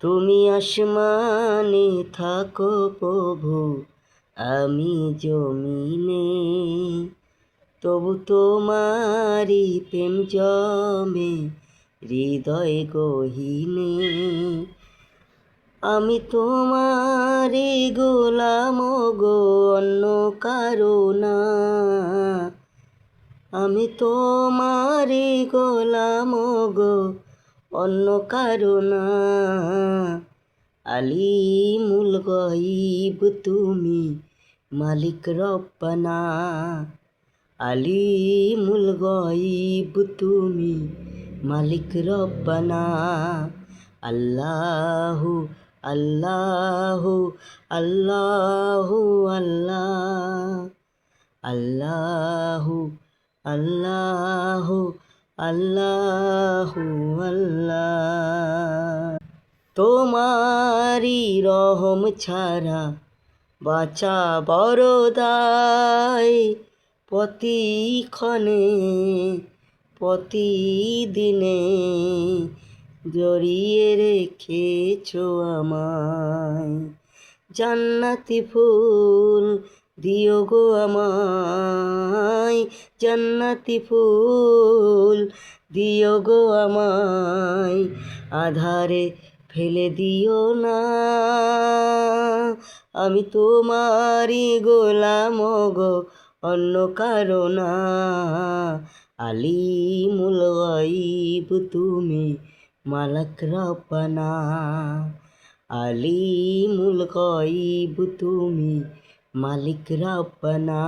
তুমি আসমানে থাকো প্রভু, আমি জমিনে, তবু তোমারি প্রেম জমে হৃদয় গহীনে। আমি তোমারি গোলাম গো, অন্য কারো না। আমি তোমারি গোলাম গো, অন্য কারো না। আলিমুল গায়ব তুমি, মালিক রব্বানা। আলিমুল গায়ব তুমি, মালিক রব্বানা। আল্লাহু আল্লাহু আল্লাহু আল্লাহ, আল্লাহু আল্লাহু আল্লাহু আল্লাহ। তোমারি রহম ছাড়া বাঁচা বড় দায়, প্রতিক্ষণে প্রতিদিনে জড়িয়ে রেখেছো আমায়। জান্নাতি ফুল দিও গো আমায়, জান্নাতি ফুল দিও গো আমায়। আধারে ফেলে দিও না, আমি তোমারি গোলাম গো, অন্য কারো না। আলিমুল গায়ব তুমি, মালিক রব্বানা। আলিমুল গায়ব তুমি, মালিক রব্বানা।